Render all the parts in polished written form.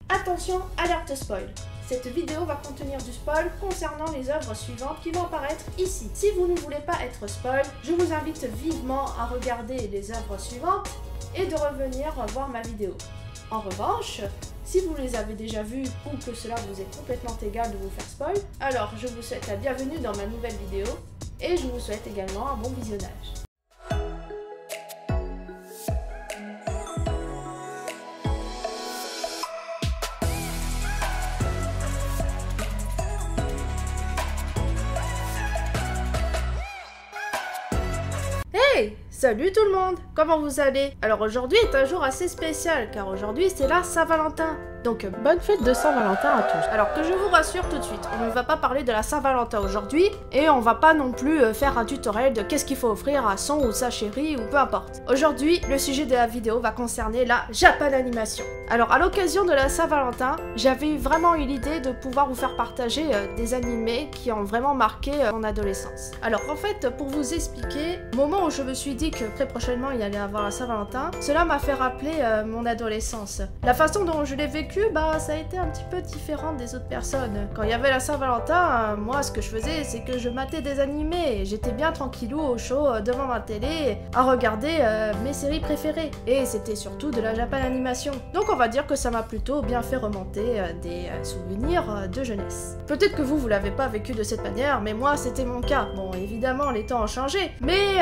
Attention, alerte spoil. Cette vidéo va contenir du spoil concernant les œuvres suivantes qui vont apparaître ici. Si vous ne voulez pas être spoil, je vous invite vivement à regarder les œuvres suivantes et de revenir voir ma vidéo. En revanche, si vous les avez déjà vues ou que cela vous est complètement égal de vous faire spoil, alors je vous souhaite la bienvenue dans ma nouvelle vidéo et je vous souhaite également un bon visionnage. Hey! Salut tout le monde! Comment vous allez? Alors aujourd'hui est un jour assez spécial car aujourd'hui c'est la Saint-Valentin. Donc bonne fête de Saint-Valentin à tous. Alors que je vous rassure tout de suite, on ne va pas parler de la Saint-Valentin aujourd'hui et on va pas non plus faire un tutoriel de qu'est-ce qu'il faut offrir à son ou sa chérie ou peu importe. Aujourd'hui, le sujet de la vidéo va concerner la Japan Animation. Alors à l'occasion de la Saint-Valentin, j'avais vraiment eu l'idée de pouvoir vous faire partager des animés qui ont vraiment marqué mon adolescence. Alors en fait, pour vous expliquer, au moment où je me suis dit que très prochainement il y allait avoir la Saint-Valentin, cela m'a fait rappeler mon adolescence. La façon dont je l'ai vécu, bah ça a été un petit peu différent des autres personnes. Quand il y avait la Saint-Valentin, moi ce que je faisais c'est que je matais des animés. J'étais bien tranquillou au chaud devant ma télé à regarder mes séries préférées. Et c'était surtout de la Japan Animation. Donc on va dire que ça m'a plutôt bien fait remonter des souvenirs de jeunesse. Peut-être que vous l'avez pas vécu de cette manière, mais moi c'était mon cas. Bon évidemment les temps ont changé, mais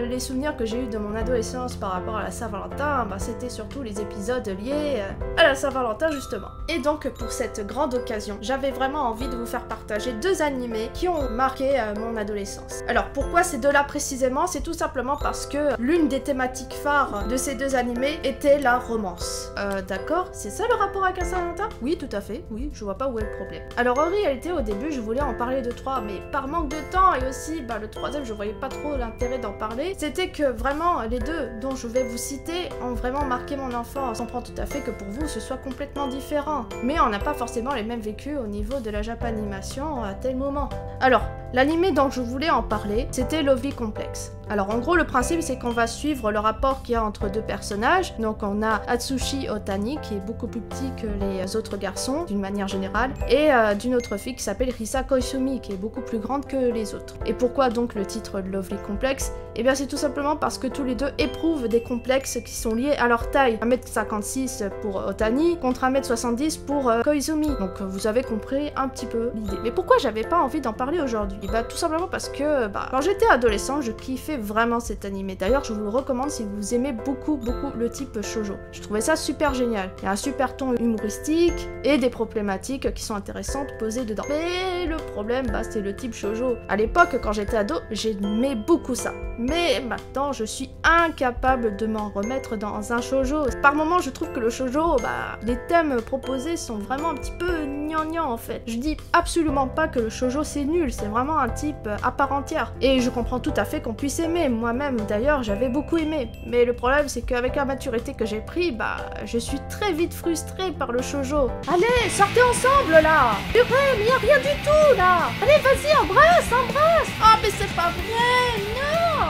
les souvenirs que j'ai eu de mon adolescence par rapport à la Saint-Valentin, bah, c'était surtout les épisodes liés à la Saint-Valentin justement. Et donc pour cette grande occasion, j'avais vraiment envie de vous faire partager deux animés qui ont marqué mon adolescence. Alors pourquoi ces deux-là précisément? C'est tout simplement parce que l'une des thématiques phares de ces deux animés était la romance. D'accord? C'est ça le rapport avec la Saint-Valentin? Oui, tout à fait, oui, je vois pas où est le problème. Alors en réalité au début je voulais en parler de trois, mais par manque de temps et aussi bah, le troisième je voyais pas trop l'intérêt d'en parler, c'était que vraiment les deux dont je vais vous citer ont vraiment marqué mon enfance. On comprend tout à fait que pour vous ce soit complètement différent, mais on n'a pas forcément les mêmes vécus au niveau de la Japan Animation à tel moment. Alors, l'animé dont je voulais en parler, c'était Lovely Complex. Alors en gros le principe c'est qu'on va suivre le rapport qu'il y a entre deux personnages. Donc on a Atsushi Otani qui est beaucoup plus petit que les autres garçons d'une manière générale, et d'une autre fille qui s'appelle Risa Koizumi qui est beaucoup plus grande que les autres. Et pourquoi donc le titre de Lovely Complex? Eh bien c'est tout simplement parce que tous les deux éprouvent des complexes qui sont liés à leur taille. 1m56 pour Otani contre 1m70 pour Koizumi. Donc vous avez compris un petit peu l'idée. Mais pourquoi j'avais pas envie d'en parler aujourd'hui? Eh bien tout simplement parce que quand j'étais adolescent je kiffais vraiment cet animé. D'ailleurs je vous le recommande si vous aimez beaucoup le type shoujo. Je trouvais ça super génial. Il y a un super ton humoristique et des problématiques qui sont intéressantes posées dedans. Mais le problème c'est le type shoujo. À l'époque quand j'étais ado j'aimais beaucoup ça. Mais maintenant je suis incapable de m'en remettre dans un shoujo. Par moments je trouve que le shoujo, les thèmes proposés sont vraiment un petit peu gnangnan en fait. Je dis absolument pas que le shoujo c'est nul, c'est vraiment un type à part entière. Et je comprends tout à fait qu'on puisse aimer. Moi-même d'ailleurs j'avais beaucoup aimé. Mais le problème c'est qu'avec la maturité que j'ai pris, je suis très vite frustrée par le shoujo. Allez, sortez ensemble là! Purée, mais y a rien du tout là! Allez, vas-y, embrasse! Oh mais c'est pas vrai, non!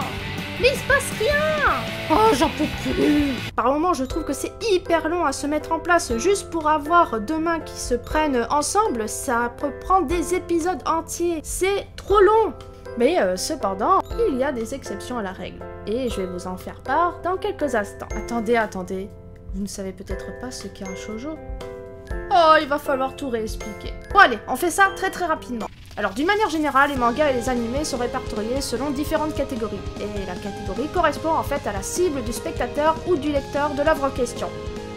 Mais il se passe rien! Oh, j'en peux plus! Par moments, je trouve que c'est hyper long à se mettre en place. Juste pour avoir deux mains qui se prennent ensemble, ça peut prendre des épisodes entiers. C'est trop long! Mais cependant, il y a des exceptions à la règle. Et je vais vous en faire part dans quelques instants. Attendez. Vous ne savez peut-être pas ce qu'est un shoujo? Oh, il va falloir tout réexpliquer. Bon allez, on fait ça très rapidement. Alors d'une manière générale, les mangas et les animés sont répertoriés selon différentes catégories. Et la catégorie correspond en fait à la cible du spectateur ou du lecteur de l'œuvre en question.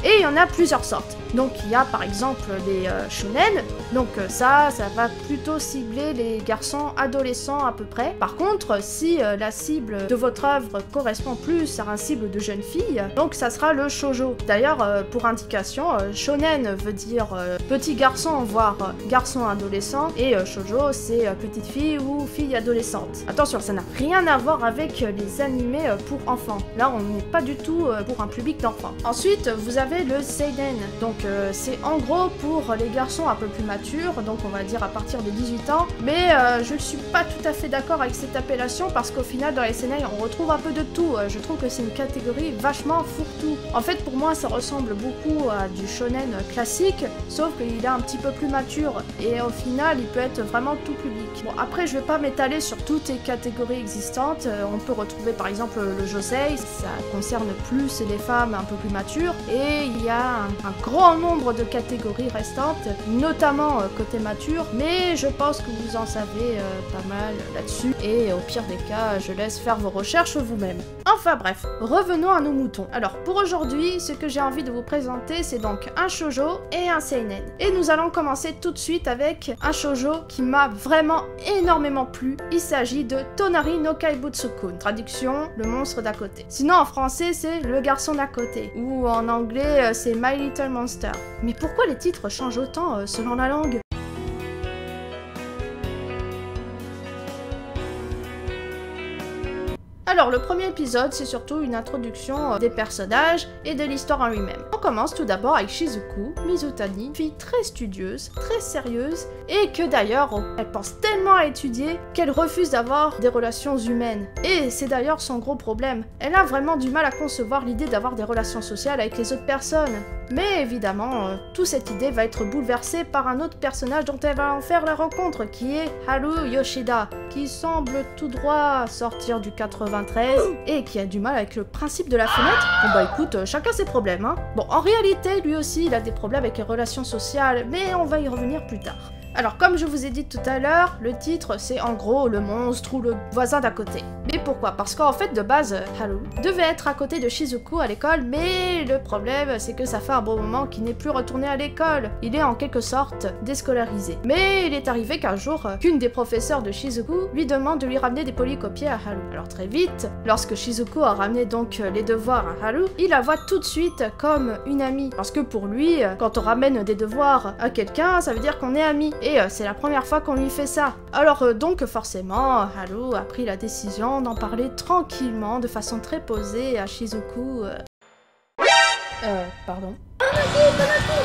Et il y en a plusieurs sortes. Donc il y a par exemple les shonen, donc ça va plutôt cibler les garçons adolescents à peu près. Par contre, si la cible de votre œuvre correspond plus à un cible de jeune fille, donc ça sera le shoujo. D'ailleurs, pour indication, shonen veut dire petit garçon, voire garçon adolescent, et shoujo c'est petite fille ou fille adolescente. Attention, ça n'a rien à voir avec les animés pour enfants. Là, on n'est pas du tout pour un public d'enfants. Ensuite, vous avez avez le seinen. Donc c'est en gros pour les garçons un peu plus matures, donc on va dire à partir de 18 ans. Mais je ne suis pas tout à fait d'accord avec cette appellation parce qu'au final dans les seinen on retrouve un peu de tout. Je trouve que c'est une catégorie vachement fourre-tout. En fait pour moi ça ressemble beaucoup à du shonen classique, sauf qu'il est un petit peu plus mature et au final il peut être vraiment tout public. Bon après je vais pas m'étaler sur toutes les catégories existantes. On peut retrouver par exemple le josei, ça concerne plus les femmes un peu plus matures, et il y a un grand nombre de catégories restantes, notamment côté mature, mais je pense que vous en savez pas mal là-dessus, et au pire des cas, je laisse faire vos recherches vous-même. Enfin bref, revenons à nos moutons. Alors pour aujourd'hui, ce que j'ai envie de vous présenter, c'est donc un shoujo et un seinen. Et nous allons commencer tout de suite avec un shoujo qui m'a vraiment énormément plu. Il s'agit de Tonari no Kaibutsu-kun, traduction, le monstre d'à côté. Sinon en français, c'est le garçon d'à côté, ou en anglais, c'est My Little Monster. Mais pourquoi les titres changent autant selon la langue ? Alors le premier épisode, c'est surtout une introduction des personnages et de l'histoire en lui-même. On commence tout d'abord avec Shizuku, Mizutani, fille très studieuse, très sérieuse, et que d'ailleurs, elle pense tellement à étudier qu'elle refuse d'avoir des relations humaines. Et c'est d'ailleurs son gros problème. Elle a vraiment du mal à concevoir l'idée d'avoir des relations sociales avec les autres personnes. Mais évidemment, toute cette idée va être bouleversée par un autre personnage dont elle va en faire la rencontre, qui est Haru Yoshida, qui semble tout droit sortir du 93 et qui a du mal avec le principe de la fenêtre. Bon bah écoute, chacun ses problèmes, hein. Bon, en réalité, lui aussi, il a des problèmes avec les relations sociales, mais on va y revenir plus tard. Alors comme je vous ai dit tout à l'heure, le titre c'est en gros le monstre ou le voisin d'à côté. Mais pourquoi? Parce qu'en fait de base, Haru devait être à côté de Shizuku à l'école, mais le problème c'est que ça fait un bon moment qu'il n'est plus retourné à l'école. Il est en quelque sorte déscolarisé. Mais il est arrivé qu'un jour, qu'une des professeurs de Shizuku lui demande de lui ramener des polycopiés à Haru. Alors très vite, lorsque Shizuku a ramené donc les devoirs à Haru, il la voit tout de suite comme une amie. Parce que pour lui, quand on ramène des devoirs à quelqu'un, ça veut dire qu'on est amis. Et c'est la première fois qu'on lui fait ça. Alors donc forcément, Haru a pris la décision d'en parler tranquillement, de façon très posée à Shizuku. Pardon. Tonaki,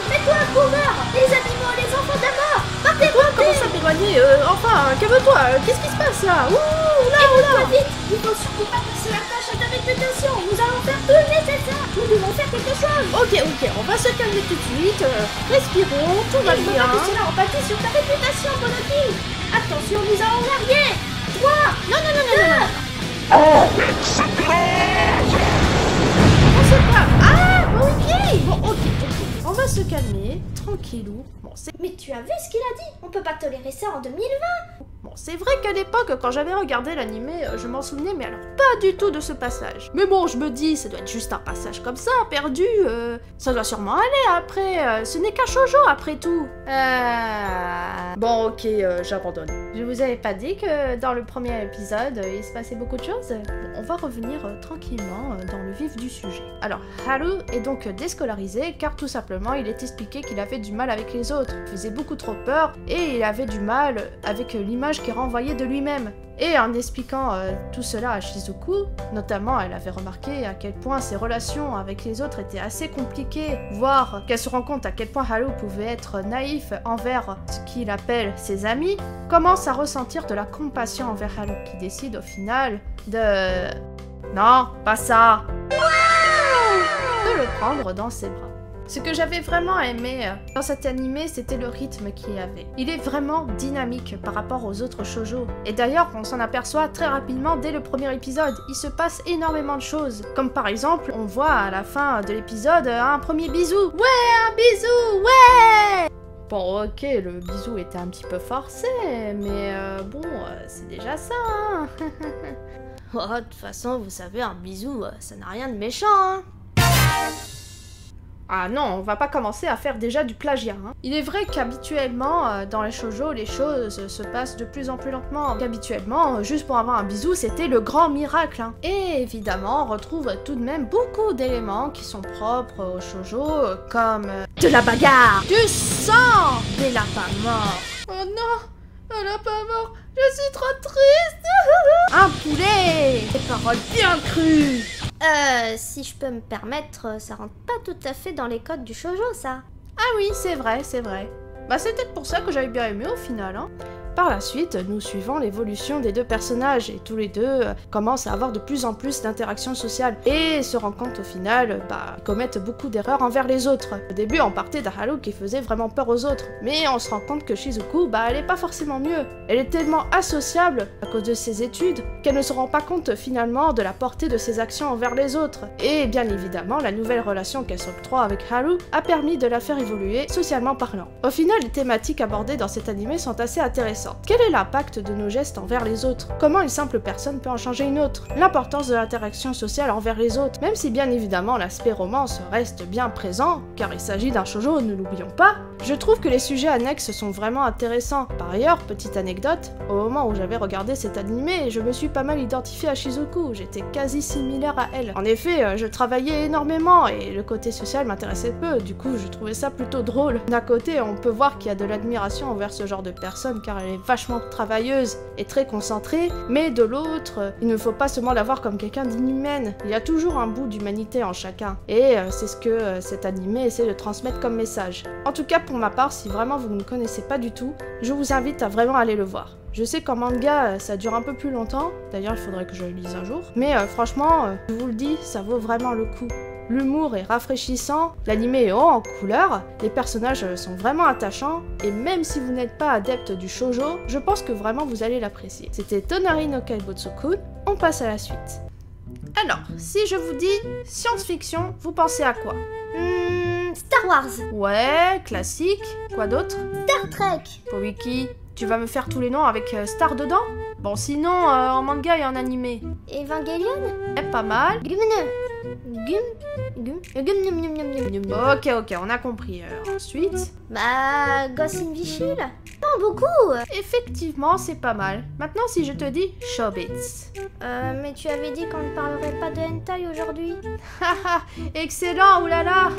mets-toi à couvert! Les animaux, les enfants d'Ama! Partez, Quoi? Comment ça m'éloigner? Enfin, calme-toi, qu'est-ce qui se passe là? Ouh, là, écoute-moi vite! Il faut surtout pas passer la tâche à ta réputation! Nous allons faire tout le nécessaire! Nous devons faire quelque chose! Ok, on va se calmer tout de suite. Respirons, tout va Il faut bien. pas que cela empathie sur ta réputation, Tonaki! Attention, nous allons larguer! 3! Non. On se calme. Ah, ok. Bon, ok. On va se calmer, tranquillou. Bon, c'est... Mais tu as vu ce qu'il a dit? On peut pas tolérer ça en 2020! Bon, c'est vrai qu'à l'époque, quand j'avais regardé l'animé, je m'en souvenais, mais alors pas du tout de ce passage. Mais bon, je me dis, ça doit être juste un passage comme ça, perdu, ça doit sûrement aller après, ce n'est qu'un shoujo après tout. Bon, ok, j'abandonne. Je vous avais pas dit que dans le premier épisode, il se passait beaucoup de choses? Bon, on va revenir tranquillement dans le vif du sujet. Alors, Haru est donc déscolarisé, car tout simplement, il est expliqué qu'il avait du mal avec les autres, il faisait beaucoup trop peur, et il avait du mal avec l'image qui renvoyait de lui-même. Et en expliquant tout cela à Shizuku, notamment elle avait remarqué à quel point ses relations avec les autres étaient assez compliquées, voire qu'elle se rend compte à quel point Haru pouvait être naïf envers ce qu'il appelle ses amis, commence à ressentir de la compassion envers Haru, qui décide au final de... Non, pas ça! De le prendre dans ses bras. Ce que j'avais vraiment aimé dans cet animé, c'était le rythme qu'il y avait. Il est vraiment dynamique par rapport aux autres shoujo. Et d'ailleurs, on s'en aperçoit très rapidement dès le premier épisode. Il se passe énormément de choses. Comme par exemple, on voit à la fin de l'épisode un premier bisou. Ouais, un bisou, ouais! Bon, ok, le bisou était un petit peu forcé, mais bon, c'est déjà ça, hein. Oh, de toute façon, vous savez, un bisou, ça n'a rien de méchant, hein. Ah non, on va pas commencer à faire déjà du plagiat. Hein. Il est vrai qu'habituellement, dans les shoujo, les choses se passent de plus en plus lentement. Qu'habituellement, juste pour avoir un bisou, c'était le grand miracle. Hein. Et évidemment, on retrouve tout de même beaucoup d'éléments qui sont propres aux shoujo, comme de la bagarre, du sang, des lapins morts. Oh non, un lapin mort, je suis trop triste. Un poulet, des paroles bien crues. Si je peux me permettre, ça rentre pas tout à fait dans les codes du shoujo, ça. Ah oui, c'est vrai, c'est vrai. Bah c'est peut-être pour ça que j'avais bien aimé au final, hein. Par la suite, nous suivons l'évolution des deux personnages et tous les deux commencent à avoir de plus en plus d'interactions sociales et se rendent compte au final, commettent beaucoup d'erreurs envers les autres. Au début, on partait d'Haru qui faisait vraiment peur aux autres, mais on se rend compte que Shizuku, elle est pas forcément mieux. Elle est tellement associable à cause de ses études qu'elle ne se rend pas compte finalement de la portée de ses actions envers les autres. Et bien évidemment, la nouvelle relation qu'elle s'octroie avec Haru a permis de la faire évoluer socialement parlant. Au final, les thématiques abordées dans cet anime sont assez intéressantes. Quel est l'impact de nos gestes envers les autres? Comment une simple personne peut en changer une autre? L'importance de l'interaction sociale envers les autres, même si bien évidemment l'aspect romance reste bien présent, car il s'agit d'un shoujo, ne l'oublions pas. Je trouve que les sujets annexes sont vraiment intéressants. Par ailleurs, petite anecdote, au moment où j'avais regardé cet animé, je me suis pas mal identifiée à Shizuku, j'étais quasi similaire à elle. En effet, je travaillais énormément et le côté social m'intéressait peu, du coup je trouvais ça plutôt drôle. D'un côté, on peut voir qu'il y a de l'admiration envers ce genre de personne car elle est vachement travailleuse et très concentrée, mais de l'autre, il ne faut pas seulement la voir comme quelqu'un d'inhumaine. Il y a toujours un bout d'humanité en chacun, et c'est ce que cet animé essaie de transmettre comme message. En tout cas, pour ma part, si vraiment vous ne connaissez pas du tout, je vous invite à vraiment aller le voir. Je sais qu'en manga, ça dure un peu plus longtemps, d'ailleurs il faudrait que je le lise un jour, mais franchement, je vous le dis, ça vaut vraiment le coup. L'humour est rafraîchissant, l'anime est haut en couleur, les personnages sont vraiment attachants, et même si vous n'êtes pas adepte du shoujo, je pense que vraiment vous allez l'apprécier. C'était Tonari no Kaibutsu-kun, on passe à la suite. Alors, si je vous dis science-fiction, vous pensez à quoi? Star Wars. Ouais, classique. Quoi d'autre? Star Trek. Powiki, tu vas me faire tous les noms avec Star dedans? Bon, sinon, en manga et en animé. Evangelion. Pas mal. Ok, on a compris. Ensuite... Ghost in the Shell. Non, beaucoup. Effectivement, c'est pas mal. Maintenant, si je te dis Chobits. Mais tu avais dit qu'on ne parlerait pas de hentai aujourd'hui. Haha, excellent, oulala.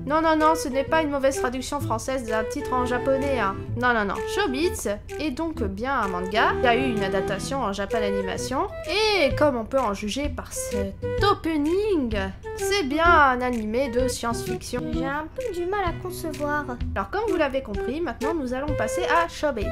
Non, ce n'est pas une mauvaise traduction française d'un titre en japonais, hein. Non. Chobits est donc bien un manga. Il y a eu une adaptation en Japan Animation. Et comme on peut en juger par cet opening, c'est bien un animé de science-fiction. J'ai un peu du mal à concevoir. Alors comme vous l'avez compris, maintenant nous allons passer à Chobits.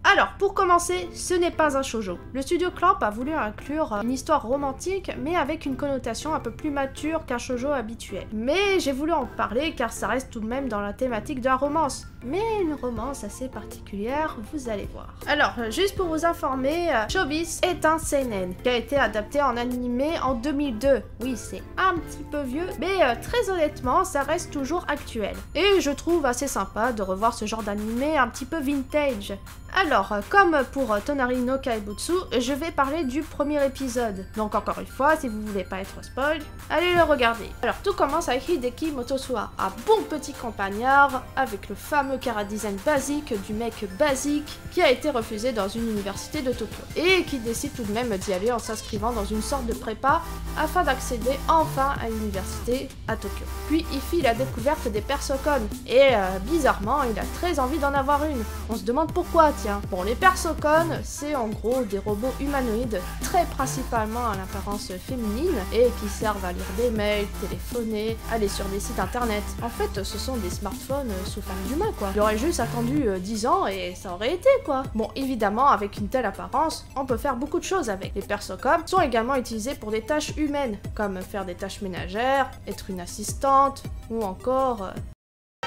Alors, pour commencer, ce n'est pas un shoujo. Le studio Clamp a voulu inclure une histoire romantique, mais avec une connotation un peu plus mature qu'un shoujo habituel. Mais j'ai voulu en parler car ça reste tout de même dans la thématique de la romance. Mais une romance assez particulière, vous allez voir. Alors, juste pour vous informer, Chobits est un seinen qui a été adapté en animé en 2002. Oui, c'est un petit peu vieux, mais très honnêtement, ça reste toujours actuel. Et je trouve assez sympa de revoir ce genre d'animé un petit peu vintage. Alors, comme pour Tonari no Kaibutsu, je vais parler du premier épisode. Donc encore une fois, si vous voulez pas être spoil, allez le regarder. Alors tout commence avec Hideki Motosua, un bon petit campagnard avec le fameux chara-design basique du mec basique qui a été refusé dans une université de Tokyo et qui décide tout de même d'y aller en s'inscrivant dans une sorte de prépa afin d'accéder enfin à l'université à Tokyo. Puis il fit la découverte des Persocon et bizarrement il a très envie d'en avoir une. On se demande pourquoi, tiens. Bon, les Persocon, c'est en gros des robots humanoïdes, très principalement à l'apparence féminine, et qui servent à lire des mails, téléphoner, aller sur des sites internet. En fait, ce sont des smartphones sous forme d'humain, quoi. Il aurait juste attendu 10 ans et ça aurait été, quoi. Bon, évidemment, avec une telle apparence, on peut faire beaucoup de choses avec. Les Persocon sont également utilisés pour des tâches humaines, comme faire des tâches ménagères, être une assistante, ou encore...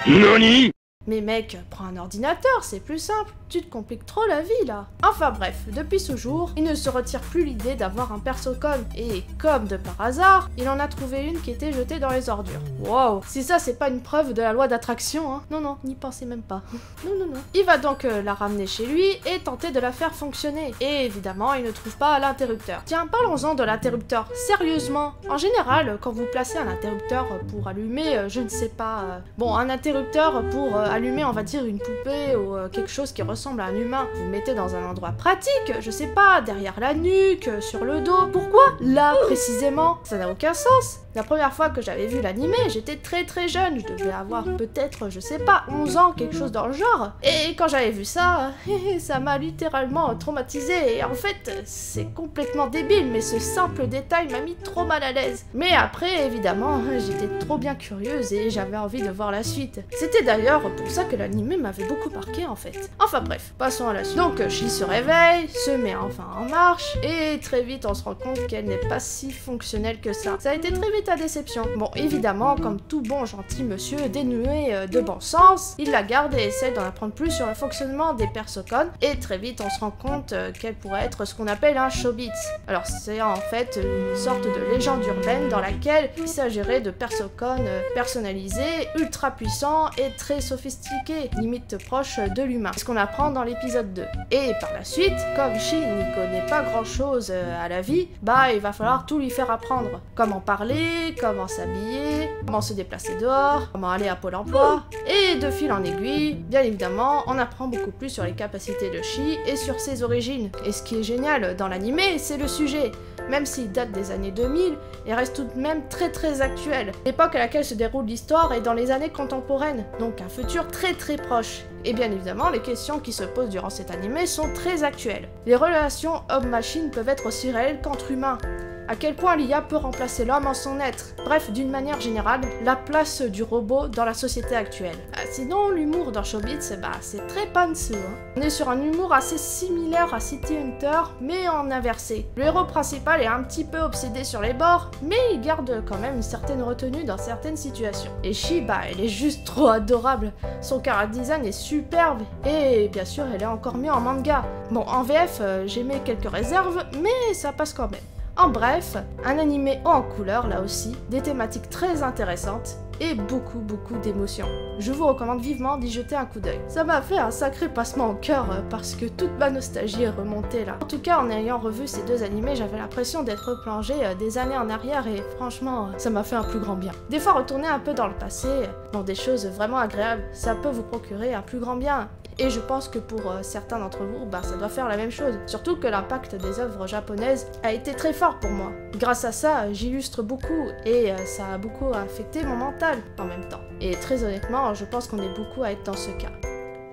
NANI? Mais mec, prends un ordinateur, c'est plus simple. Tu te compliques trop la vie, là. Enfin bref, depuis ce jour, il ne se retire plus l'idée d'avoir un Persocon. Et comme de par hasard, il en a trouvé une qui était jetée dans les ordures. Wow, si ça c'est pas une preuve de la loi d'attraction, hein. Non, n'y pensez même pas. Non. Il va donc la ramener chez lui et tenter de la faire fonctionner. Et évidemment, il ne trouve pas l'interrupteur. Tiens, parlons-en de l'interrupteur. Sérieusement, en général, quand vous placez un interrupteur pour allumer, je ne sais pas... bon, un interrupteur pour allumer, on va dire, une poupée ou quelque chose qui ressemble à un humain. Vous le mettez dans un endroit pratique, je sais pas, derrière la nuque, sur le dos. Pourquoi là, précisément? Ça n'a aucun sens. La première fois que j'avais vu l'anime, j'étais très jeune, je devais avoir peut-être, je sais pas, 11 ans, quelque chose dans le genre. Et quand j'avais vu ça, ça m'a littéralement traumatisée. Et en fait, c'est complètement débile, mais ce simple détail m'a mis trop mal à l'aise. Mais après, évidemment, j'étais trop bien curieuse et j'avais envie de voir la suite. C'était d'ailleurs pour ça que l'anime m'avait beaucoup marqué en fait. Enfin bref, passons à la suite. Donc Shi se réveille, se met enfin en marche, et très vite on se rend compte qu'elle n'est pas si fonctionnelle que ça. Ça a été très vite à déception. Bon, évidemment, comme tout bon gentil monsieur dénué de bon sens, il la garde et essaie d'en apprendre plus sur le fonctionnement des persocones, et très vite on se rend compte qu'elle pourrait être ce qu'on appelle un shobits. Alors c'est en fait une sorte de légende urbaine dans laquelle il s'agirait de persocones personnalisés, ultra puissants et très sophistiqués, limite proches de l'humain. C'est ce qu'on apprend dans l'épisode 2. Et par la suite, comme Shi n'y connaît pas grand chose à la vie, bah il va falloir tout lui faire apprendre. Comment parler, comment s'habiller, comment se déplacer dehors, comment aller à Pôle emploi. Et de fil en aiguille, bien évidemment, on apprend beaucoup plus sur les capacités de Shi et sur ses origines. Et ce qui est génial dans l'anime, c'est le sujet. Même s'il date des années 2000, il reste tout de même très actuel. L'époque à laquelle se déroule l'histoire est dans les années contemporaines, donc un futur très proche. Et bien évidemment, les questions qui se posent durant cet anime sont très actuelles. Les relations homme-machine peuvent être aussi réelles qu'entre humains. À quel point l'IA peut remplacer l'homme en son être. Bref, d'une manière générale, la place du robot dans la société actuelle. Sinon, l'humour dans Shobits, c'est très pantseux. On est sur un humour assez similaire à City Hunter, mais en inversé. Le héros principal est un petit peu obsédé sur les bords, mais il garde quand même une certaine retenue dans certaines situations. Et Shi, elle est juste trop adorable. Son character design est superbe, et bien sûr, elle est encore mieux en manga. Bon, en VF, j'ai mis quelques réserves, mais ça passe quand même. En bref, un animé haut en couleur là aussi, des thématiques très intéressantes et beaucoup d'émotions. Je vous recommande vivement d'y jeter un coup d'œil. Ça m'a fait un sacré passement au cœur parce que toute ma nostalgie est remontée là. En tout cas, en ayant revu ces deux animés, j'avais l'impression d'être replongée des années en arrière et franchement, ça m'a fait un plus grand bien. Des fois, retourner un peu dans le passé, dans des choses vraiment agréables, ça peut vous procurer un plus grand bien. Et je pense que pour certains d'entre vous, ça doit faire la même chose. Surtout que l'impact des œuvres japonaises a été très fort pour moi. Grâce à ça, j'illustre beaucoup et ça a beaucoup affecté mon mental en même temps. Et très honnêtement, je pense qu'on est beaucoup à être dans ce cas.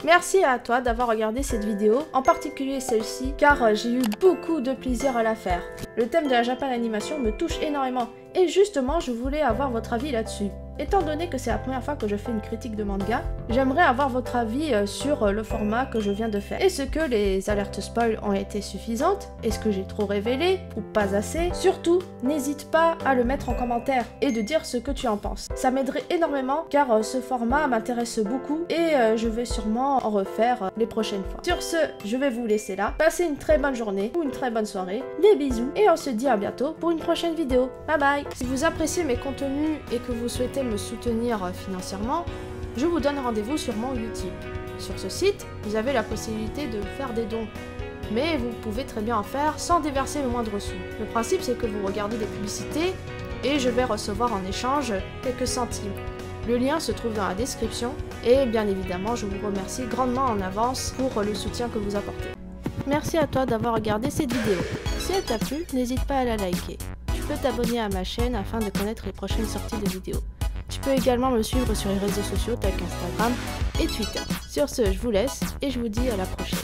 Merci à toi d'avoir regardé cette vidéo, en particulier celle-ci, car j'ai eu beaucoup de plaisir à la faire. Le thème de la Japan Animation me touche énormément, et justement je voulais avoir votre avis là-dessus. Étant donné que c'est la première fois que je fais une critique de manga, j'aimerais avoir votre avis sur le format que je viens de faire. Est-ce que les alertes spoil ont été suffisantes? Est-ce que j'ai trop révélé ou pas assez? Surtout, n'hésite pas à le mettre en commentaire et de dire ce que tu en penses. Ça m'aiderait énormément car ce format m'intéresse beaucoup et je vais sûrement en refaire les prochaines fois. Sur ce, je vais vous laisser là. Passez une très bonne journée ou une très bonne soirée. Des bisous et on se dit à bientôt pour une prochaine vidéo. Bye bye! Si vous appréciez mes contenus et que vous souhaitez me soutenir financièrement, je vous donne rendez-vous sur mon Utip. Sur ce site, vous avez la possibilité de faire des dons, mais vous pouvez très bien en faire sans déverser le moindre sou. Le principe, c'est que vous regardez des publicités et je vais recevoir en échange quelques centimes. Le lien se trouve dans la description et bien évidemment, je vous remercie grandement en avance pour le soutien que vous apportez. Merci à toi d'avoir regardé cette vidéo. Si elle t'a plu, n'hésite pas à la liker. Tu peux t'abonner à ma chaîne afin de connaître les prochaines sorties de vidéos. Tu peux également me suivre sur les réseaux sociaux tels qu'Instagram et Twitter. Sur ce, je vous laisse et je vous dis à la prochaine.